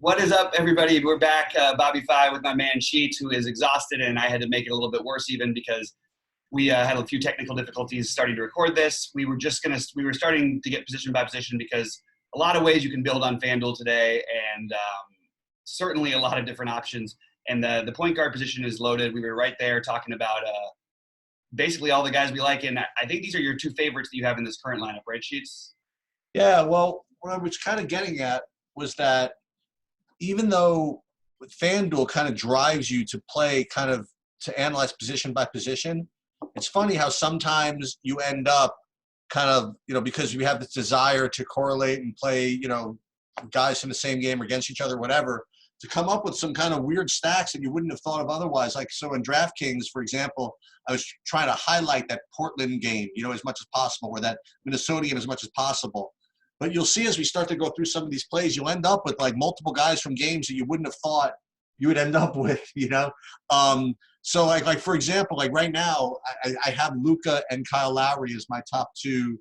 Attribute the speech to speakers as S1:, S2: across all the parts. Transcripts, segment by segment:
S1: What is up, everybody? We're back, BobbyFi, with my man Sheets, who is exhausted, and I had to make it a little bit worse even because we had a few technical difficulties starting to record this. We were starting to get position by position because a lot of ways you can build on Fanduel today, and certainly a lot of different options. And the point guard position is loaded. We were right there talking about basically all the guys we like, and I think these are your two favorites that you have in this current lineup, right, Sheets?
S2: Yeah, well, what I was kind of getting at was that even though FanDuel kind of drives you to play to analyze position by position, it's funny how sometimes you end up because you have this desire to correlate and play, guys in the same game or against each other, whatever, to come up with some kind of weird stacks that you wouldn't have thought of otherwise. Like, so in DraftKings, for example, I was trying to highlight that Portland game, as much as possible, or that Minnesota game as much as possible. But you'll see as we start to go through some of these plays, you'll end up with like multiple guys from games that you wouldn't have thought you would end up with, So like for example, like right now, I have Luka and Kyle Lowry as my top two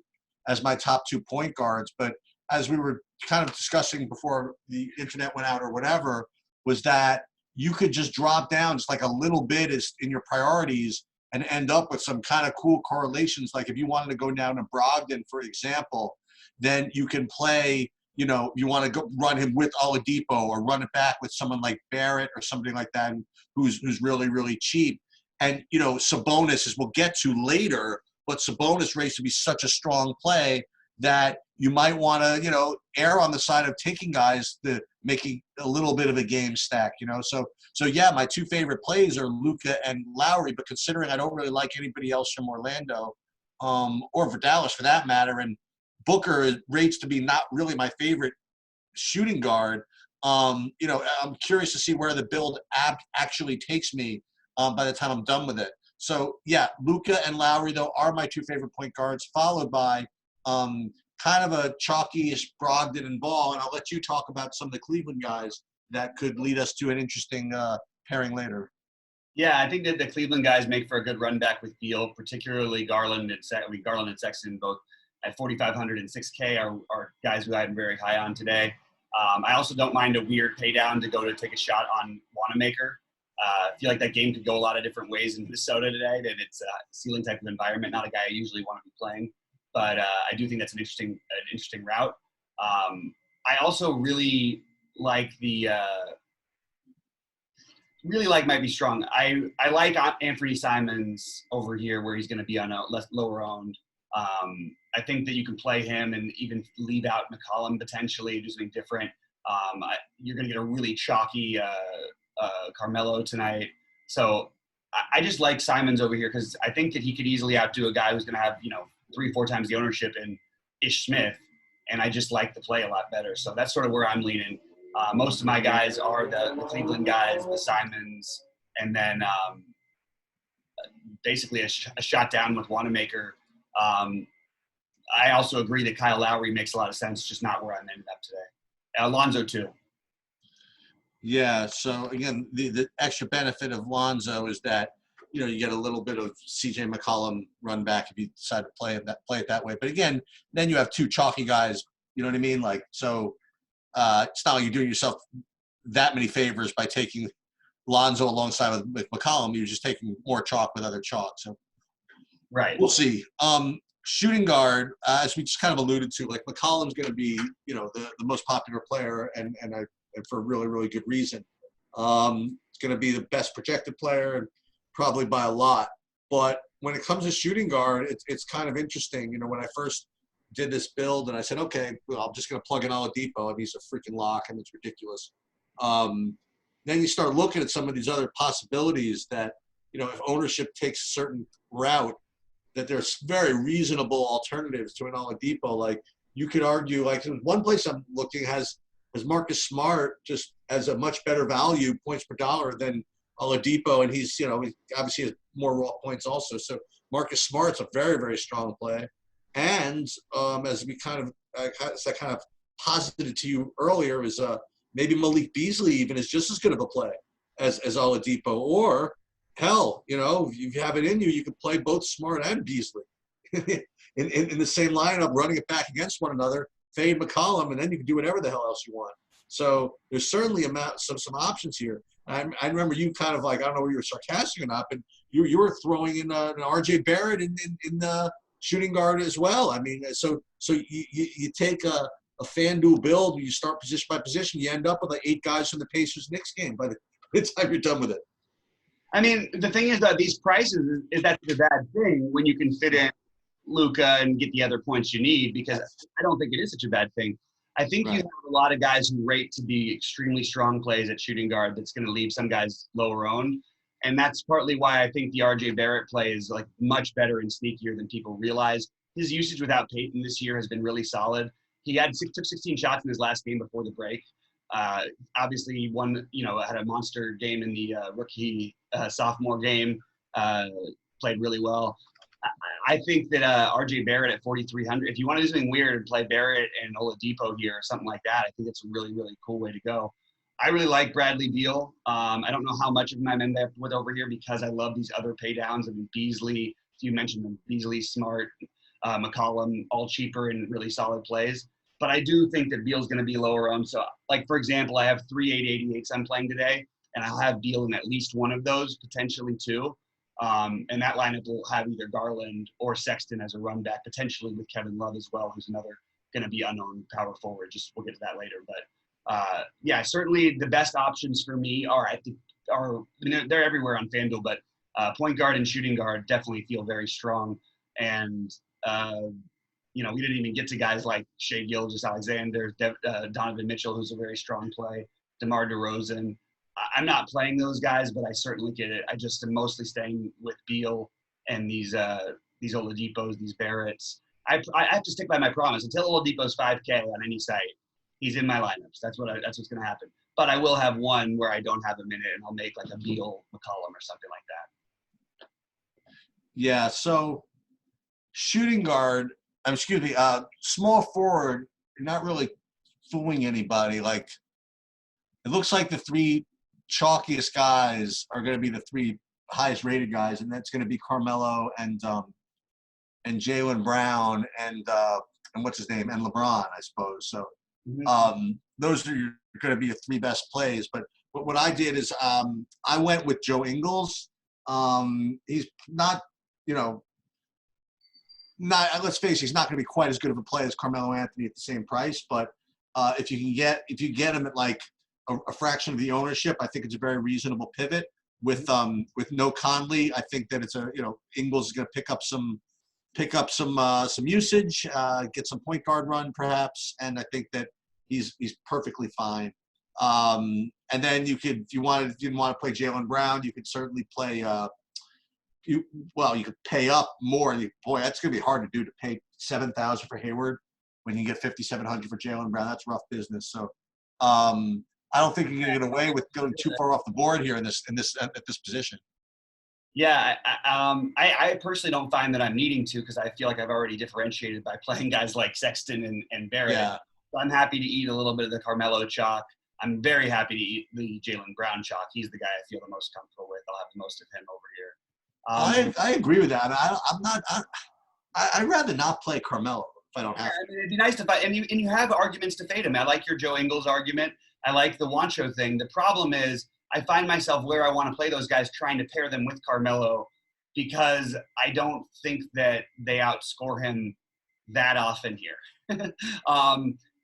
S2: point guards. But as we were kind of discussing before the internet went out or whatever, was that you could just drop down just like a little bit in your priorities and end up with some kind of cool correlations. Like if you wanted to go down to Brogdon, for example, then you can play, you want to go run him with Oladipo or run it back with someone like Barrett or somebody like that who's really, really cheap. And, Sabonis, as we'll get to later, but Sabonis rates to be such a strong play that you might want to, err on the side of taking guys to making a little bit of a game stack, So yeah, my two favorite plays are Luka and Lowry, but considering I don't really like anybody else from Orlando or for Dallas for that matter, and Booker rates to be not really my favorite shooting guard. I'm curious to see where the build actually takes me by the time I'm done with it. So, yeah, Luka and Lowry, though, are my two favorite point guards, followed by kind of a chalky-ish Brogdon and Ball. And I'll let you talk about some of the Cleveland guys that could lead us to an interesting pairing later.
S1: Yeah, I think that the Cleveland guys make for a good run back with Beal, particularly Garland and Sexton, both at 4,500 and 6K are guys who I'm very high on today. I also don't mind a weird pay down to go to take a shot on Wanamaker. I feel like that game could go a lot of different ways in Minnesota today, that it's a ceiling type of environment, not a guy I usually want to be playing. But I do think that's an interesting route. I also really like might be strong. I like Anthony Simons over here where he's going to be on a lower owned. I think that you can play him and even leave out McCollum potentially, do something different. You're going to get a really chalky Carmelo tonight. So I just like Simons over here because I think that he could easily outdo a guy who's going to have, 3-4 times the ownership in Ish Smith. And I just like the play a lot better. So that's sort of where I'm leaning. Most of my guys are the Cleveland guys, the Simons, and then basically a shot down with Wanamaker. I also agree that Kyle Lowry makes a lot of sense, just not where I'm ended up today. Lonzo too.
S2: Yeah. So again, the extra benefit of Lonzo is that you get a little bit of CJ McCollum run back if you decide to play it that way. But again, then you have two chalky guys. You know what I mean? Like so, it's not like you're doing yourself that many favors by taking Lonzo alongside with McCollum. You're just taking more chalk with other chalk. So
S1: right.
S2: We'll see. Shooting guard, as we just kind of alluded to, like McCollum's going to be, the most popular player, and for a really, really good reason. It's going to be the best projected player, and probably by a lot. But when it comes to shooting guard, it's kind of interesting. When I first did this build, and I said, okay, well, I'm just going to plug in Oladipo, and he's a freaking lock, and it's ridiculous. Then you start looking at some of these other possibilities that, if ownership takes a certain route, that there's very reasonable alternatives to an Oladipo. Like you could argue, like one place I'm looking has Marcus Smart just as a much better value points per dollar than Oladipo, and he's he obviously has more raw points also. So Marcus Smart's a very, very strong play. And as I kind of posited to you earlier, is maybe Malik Beasley even is just as good of a play as Oladipo, or hell, if you have it in you, you can play both Smart and Beasley in the same lineup, running it back against one another, fade McCollum, and then you can do whatever the hell else you want. So there's certainly some options here. I remember you kind of like, I don't know whether you were sarcastic or not, but you were throwing in an R.J. Barrett in the shooting guard as well. I mean, so you take a Fanduel build, you start position by position, you end up with like 8 guys from the Pacers Knicks game by the time you're done with it.
S1: I mean, the thing is that these prices is that's the bad thing when you can fit in Luka and get the other points you need, because I don't think it is such a bad thing. I think you have a lot of guys who rate to be extremely strong plays at shooting guard that's going to leave some guys lower owned. And that's partly why I think the RJ Barrett play is like much better and sneakier than people realize. His usage without Peyton this year has been really solid. He took 16 shots in his last game before the break. Obviously, he had a monster game in the rookie sophomore game, played really well. I think that RJ Barrett at 4,300, if you want to do something weird and play Barrett and Oladipo here or something like that, I think it's a really, really cool way to go. I really like Bradley Beal. I don't know how much of him I'm in there with over here because I love these other pay downs. I mean, Beasley, you mentioned them, Beasley, Smart, McCollum, all cheaper and really solid plays. But I do think that Beal's going to be lower owned. So, like, for example, I have 3 888s I'm playing today, and I'll have Beal in at least one of those, potentially 2. And that lineup will have either Garland or Sexton as a run back, potentially with Kevin Love as well, who's another going to be unknown power forward. We'll get to that later. But yeah, certainly the best options for me they're everywhere on FanDuel, but point guard and shooting guard definitely feel very strong. And we didn't even get to guys like Shai Gilgeous-Alexander, Donovan Mitchell, who's a very strong play, DeMar DeRozan. I'm not playing those guys, but I certainly get it. I just am mostly staying with Beal and these Oladipos, these Barretts. I have to stick by my promise. Until Oladipo's 5K on any site, he's in my lineups. That's what's going to happen. But I will have one where I don't have him in it, and I'll make like a Beal McCollum or something like that.
S2: Yeah. So shooting guard, small forward, you're not really fooling anybody. Like, it looks like the 3 chalkiest guys are going to be the 3 highest rated guys, and that's going to be Carmelo and Jaylen Brown and what's his name, and LeBron, I suppose. So those are going to be the 3 best plays. But what I did is I went with Joe Ingles. He's not, let's face it, he's not going to be quite as good of a play as Carmelo Anthony at the same price. But if you get him at like a fraction of the ownership, I think it's a very reasonable pivot. With no Conley, I think that it's Ingles is going to pick up some usage, get some point guard run perhaps, and I think that he's perfectly fine. And then you could, if you didn't want to play Jaylen Brown, you could certainly play. You could pay up more, and that's going to be hard to do, to pay $7,000 for Hayward when you get $5,700 for Jaylen Brown. That's rough business. So I don't think you're going to get away with going too far off the board here at this position.
S1: Yeah, I personally don't find that I'm needing to, because I feel like I've already differentiated by playing guys like Sexton and Barrett. Yeah. So I'm happy to eat a little bit of the Carmelo chalk. I'm very happy to eat the Jaylen Brown chalk. He's the guy I feel the most comfortable with. I'll have the most of him over here.
S2: I agree with that. I'd rather not play Carmelo if I don't have to.
S1: I mean, it'd be nice to fight, and you have arguments to fade him. I like your Joe Ingles argument. I like the Wancho thing. The problem is I find myself where I want to play those guys trying to pair them with Carmelo, because I don't think that they outscore him that often here.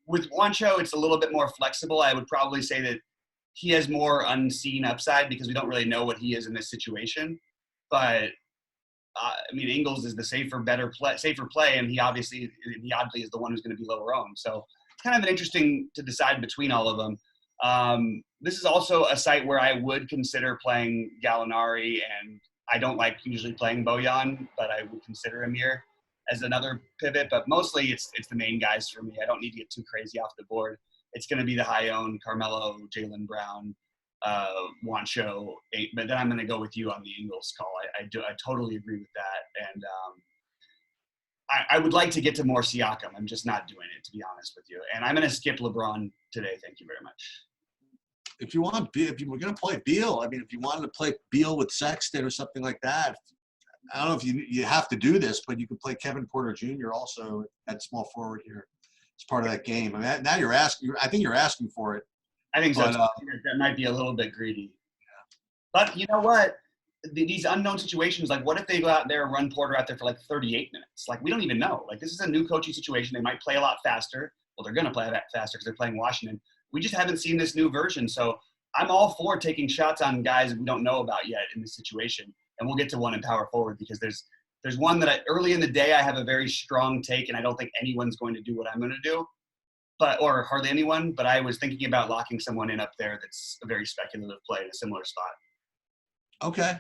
S1: With Wancho, it's a little bit more flexible. I would probably say that he has more unseen upside because we don't really know what he is in this situation. But Ingles is the safer play, and he oddly is the one who's going to be lower owned. So it's kind of interesting to decide between all of them. This is also a site where I would consider playing Gallinari, and I don't like usually playing Bojan, but I would consider him here as another pivot. But mostly it's the main guys for me. I don't need to get too crazy off the board. It's going to be the high-owned Carmelo, Jaylen Brown, Wancho, but then I'm going to go with you on the Ingles call. I totally agree with that, and I would like to get to more Siakam. I'm just not doing it, to be honest with you. And I'm going to skip LeBron today. Thank you very much.
S2: If you were going to play Beal, if you wanted to play Beal with Sexton or something like that, I don't know if you have to do this, but you can play Kevin Porter Jr. also at small forward here. It's part of that game. Now you're asking. I think you're asking for it.
S1: I think so.
S2: But
S1: That might be a little bit greedy. But you know what? These unknown situations, like what if they go out there and run Porter out there for like 38 minutes? Like we don't even know. Like this is a new coaching situation. They might play a lot faster. Well, they're going to play that faster because they're playing Washington. We just haven't seen this new version. So I'm all for taking shots on guys we don't know about yet in this situation. And we'll get to one in power forward because there's one that early in the day I have a very strong take, and I don't think anyone's going to do what I'm going to do, or hardly anyone. But I was thinking about locking someone in up there that's a very speculative play in a similar spot.
S2: okay.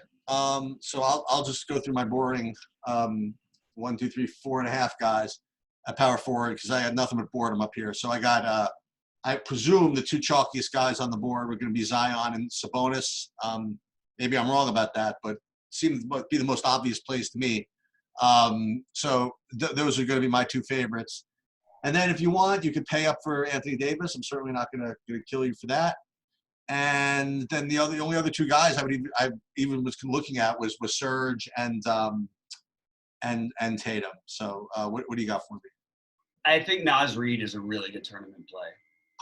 S2: So I'll just go through my boarding. 1, 2, 3, 4.5 guys at power forward because I had nothing but boredom up here. So I got I presume the 2 chalkiest guys on the board were going to be Zion and Sabonis. Maybe I'm wrong about that, but seems to be the most obvious plays to me. So those are going to be my 2 favorites. And then if you want, you could pay up for Anthony Davis. I'm certainly not going to kill you for that. And then the only other 2 guys I even was looking at was Serge and Tatum. So what do you got for me?
S1: I think Naz Reid is a really good tournament play.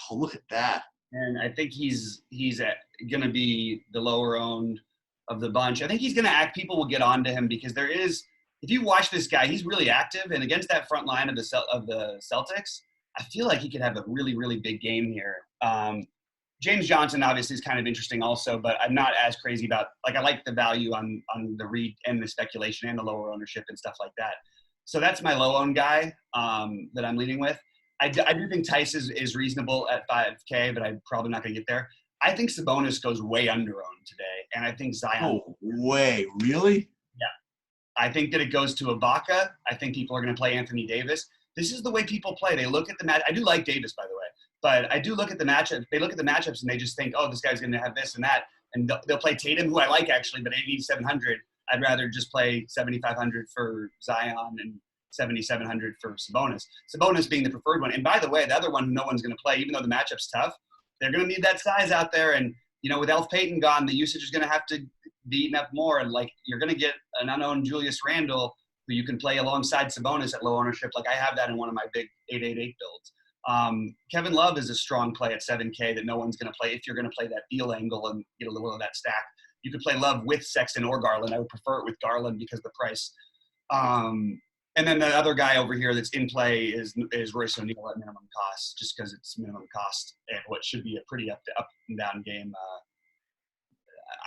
S2: Oh, look at that.
S1: And I think he's going to be the lower owned of the bunch. I think he's going to act. People will get on to him because if you watch this guy, he's really active. And against that front line of the Celtics, I feel like he could have a really, really big game here. James Johnson obviously is kind of interesting also, but I'm not as crazy about, like, I like the value on the Reid and the speculation and the lower ownership and stuff like that. So that's my low owned guy that I'm leading with. I do think Tice is reasonable at 5K, but I'm probably not going to get there. I think Sabonis goes way under owned today, and I think Zion.
S2: Oh, way. Really?
S1: Yeah. I think that it goes to Ibaka. I think people are going to play Anthony Davis. This is the way people play. They look at the match. I do like Davis, by the way, but I do look at the matchup. They look at the matchups and they just think, oh, this guy's going to have this and that. And they'll play Tatum, who I like actually, but 8,700. I'd rather just play 7,500 for Zion and 7,700 for Sabonis. Sabonis being the preferred one. And by the way, the other one who no one's going to play, even though the matchup's tough, they're going to need that size out there. And, you know, with Elf Payton gone, the usage is going to have to be eaten up more. And, like, you're going to get an unknown Julius Randle who you can play alongside Sabonis at low ownership. Like, I have that in one of my big 888 builds. Kevin Love is a strong play at 7K that no one's going to play if you're going to play that Beal angle and get a little of that stack. You could play Love with Sexton or Garland. I would prefer it with Garland because of the price. And then the other guy over here that's in play is Royce O'Neal at minimum cost, just because it's minimum cost and what should be a pretty up and down game.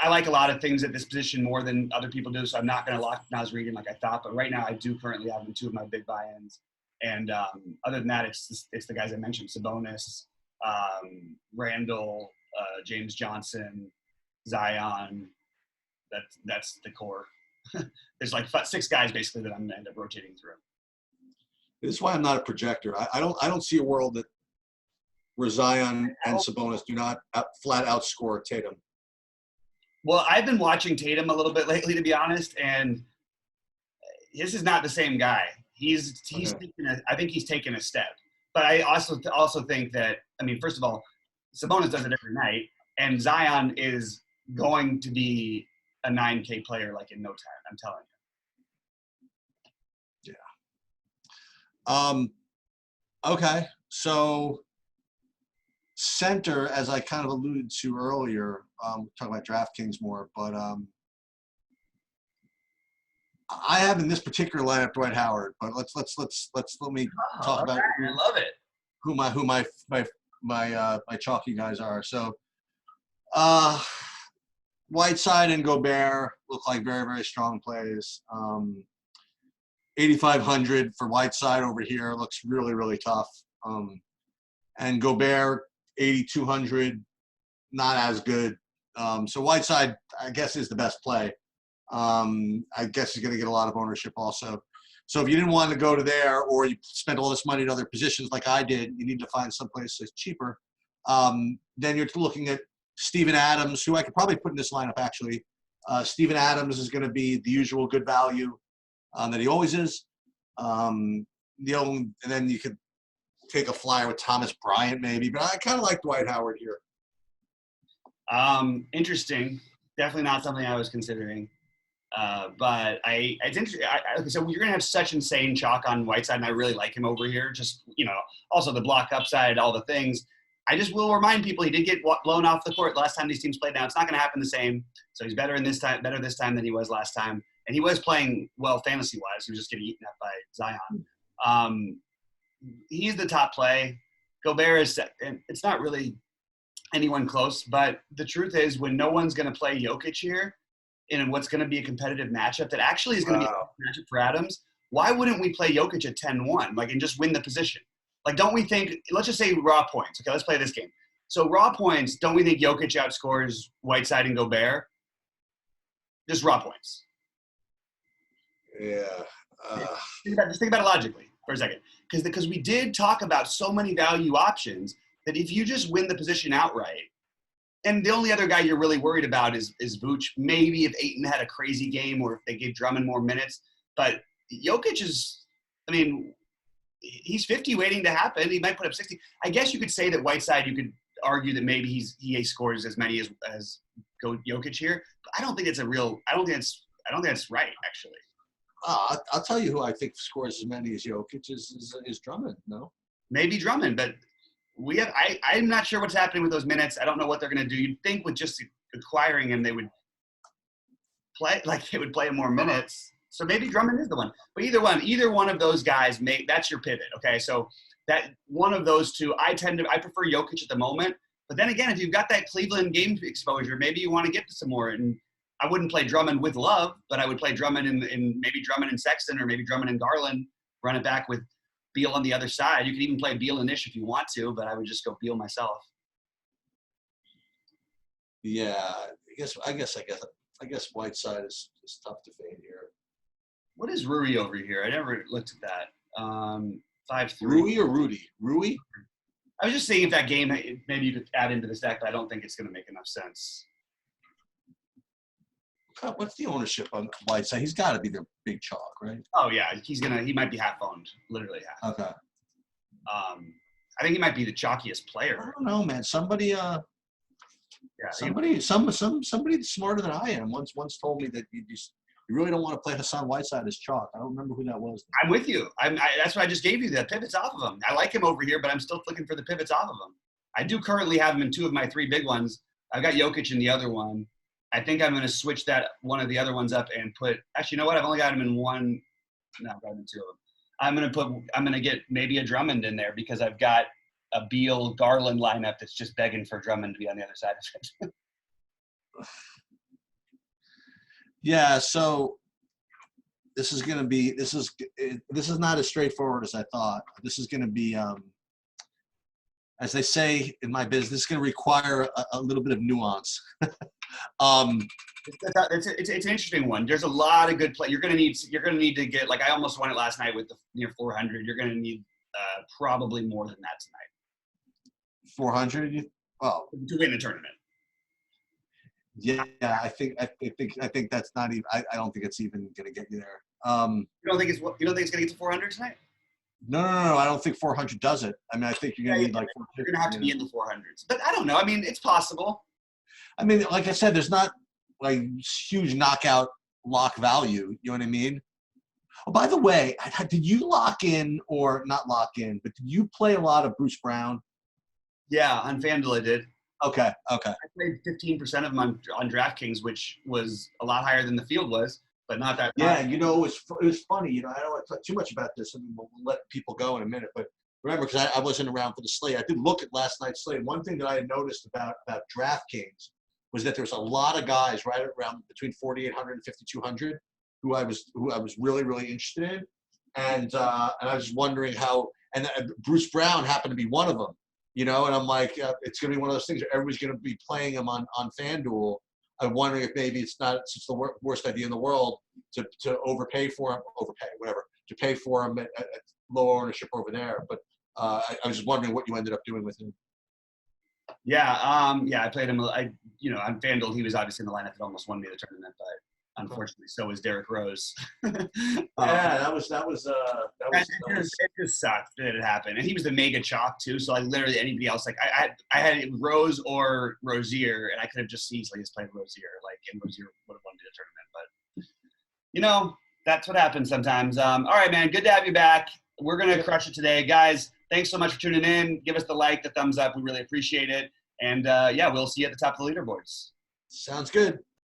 S1: I like a lot of things at this position more than other people do, so I'm not going to lock Naz Reid in like I thought. But right now, I do currently have in 2 of my big buy-ins. And other than that, it's the guys I mentioned: Sabonis, Randall, James Johnson, Zion. That's the core. There's like 6 guys basically that I'm gonna end up rotating through.
S2: This is why I'm not a projector. I don't see a world where Zion and Sabonis do not flat outscore Tatum.
S1: Well, I've been watching Tatum a little bit lately, to be honest, and this is not the same guy. He's okay. I think he's taken a step. But I also think that, I mean, first of all, Sabonis does it every night, and Zion is going to be a 9K player like in no time. I'm telling
S2: you. Yeah. Okay. So center, as I kind of alluded to earlier, talking about DraftKings more, but I have in this particular lineup Dwight Howard. But let me talk about.
S1: I love it.
S2: Who my chalky guys are. So, Whiteside and Gobert look like very, very strong plays. 8,500 for Whiteside over here looks really, really tough. And Gobert, 8,200, not as good. So Whiteside, I guess, is the best play. I guess he's going to get a lot of ownership also. So if you didn't want to go to there, or you spent all this money in other positions like I did, you need to find someplace that's cheaper. Then you're looking at Steven Adams, who I could probably put in this lineup, actually. Steven Adams is going to be the usual good value that he always is. And then you could take a flyer with Thomas Bryant maybe, but I kind of like Dwight Howard here.
S1: Interesting. Definitely not something I was considering. But it's interesting. So you're going to have such insane chalk on Whiteside, and I really like him over here. Just, also the block upside, all the things. I just will remind people he did get blown off the court last time these teams played. Now it's not going to happen the same. So he's better this time than he was last time. And he was playing well fantasy-wise. He was just getting eaten up by Zion. He's the top play. Gobert is – it's not really anyone close. But the truth is when no one's going to play Jokic here in what's going to be a competitive matchup that actually is going to be a matchup for Adams, why wouldn't we play Jokic at 10-1 and just win the position? Don't we think – let's just say raw points. Okay, let's play this game. So raw points, don't we think Jokic outscores Whiteside and Gobert? Just raw points.
S2: Yeah.
S1: Just think about it logically for a second. Because we did talk about so many value options that if you just win the position outright, and the only other guy you're really worried about is Vooch. Maybe if Ayton had a crazy game or if they gave Drummond more minutes. But Jokic is – he's 50 waiting to happen. He might put up 60. I guess you could say that Whiteside, you could argue that maybe he scores as many as Jokic here. But I don't think it's I don't think it's right, actually.
S2: I'll tell you who I think scores as many as Jokic is Drummond. No,
S1: maybe Drummond, but I'm not sure what's happening with those minutes. I don't know what they're going to do. You'd think with just acquiring him, they would play him more minutes. So maybe Drummond is the one. But either one of those guys that's your pivot. Okay, so that one of those two, I prefer Jokic at the moment. But then again, if you've got that Cleveland game exposure, maybe you want to get to some more. And I wouldn't play Drummond with Love, but I would play Drummond in maybe Drummond and Sexton, or maybe Drummond and Garland, run it back with Beal on the other side. You could even play Beal and Ish if you want to, but I would just go Beal myself.
S2: Yeah, I guess Whiteside is tough to fade here.
S1: What is Rui over here? I never looked at that. 5'3".
S2: Rui or Rudy? Rui?
S1: I was just saying if that game, maybe you could add into this deck, but I don't think it's going to make enough sense.
S2: What's the ownership on Whiteside? He's got to be their big chalk, right?
S1: Oh yeah, he might be half owned, literally half.
S2: Okay.
S1: I think he might be the chalkiest player.
S2: I don't know, man. Somebody smarter than I am once told me that you really don't want to play Hassan Whiteside as chalk. I don't remember who that was.
S1: I'm with you. That's what I just gave you, the pivots off of him. I like him over here, but I'm still looking for the pivots off of him. I do currently have him in two of my three big ones. I've got Jokic in the other one. I think I'm going to switch one of the other ones up and put – actually, you know what? I've only got him in one – no, I've got him in two of them. I'm going to get maybe a Drummond in there because I've got a Beal Garland lineup that's just begging for Drummond to be on the other side of it.
S2: Yeah, so this is not as straightforward as I thought. This is going to be as they say in my business, it's going to require a little bit of nuance.
S1: It's an interesting one. There's a lot of good play. You're going to need to get, I almost won it last night with the near 400. You're going to need probably more than that tonight.
S2: 400? Well,
S1: to win the tournament.
S2: Yeah, I think that's not even. I don't think it's even going to get you there.
S1: You don't think it's going to get to 400 tonight?
S2: No. I don't think 400 does it. I mean, I think you're going to need
S1: You're going to have to be in the 400s, but I don't know. I mean, it's possible.
S2: I mean, like I said, there's not huge knockout lock value. You know what I mean? Oh, by the way, did you lock in or not lock in? But did you play a lot of Bruce Brown?
S1: Yeah, on Fanduel I did.
S2: Okay.
S1: I played 15% of them on DraftKings, which was a lot higher than the field was, but not that.
S2: Yeah, it was funny. I don't want to talk too much about this, and we'll let people go in a minute. But remember, because I wasn't around for the slate, I did look at last night's slate. One thing that I had noticed about DraftKings was that there was a lot of guys right around between 4,800 and 5,200 who I was really, really interested in, and I was wondering how. And Bruce Brown happened to be one of them. And I'm like, it's going to be one of those things where everybody's going to be playing him on FanDuel. I'm wondering if maybe it's the worst idea in the world to pay for him at low ownership over there. But I was just wondering what you ended up doing with him.
S1: Yeah, I played him. On FanDuel, he was obviously in the lineup that almost won me the tournament, but unfortunately, so was Derrick Rose.
S2: That was.
S1: It just sucked that it happened, and he was the mega chalk too. So literally anybody else, I had Rose or Rozier, and I could have just easily just played Rozier, and Rozier would have won me the tournament. But that's what happens sometimes. All right, man, good to have you back. We're gonna crush it today, guys. thanks so much for tuning in. Give us the like, the thumbs up. We really appreciate it. And yeah, we'll see you at the top of the leaderboards.
S2: Sounds good.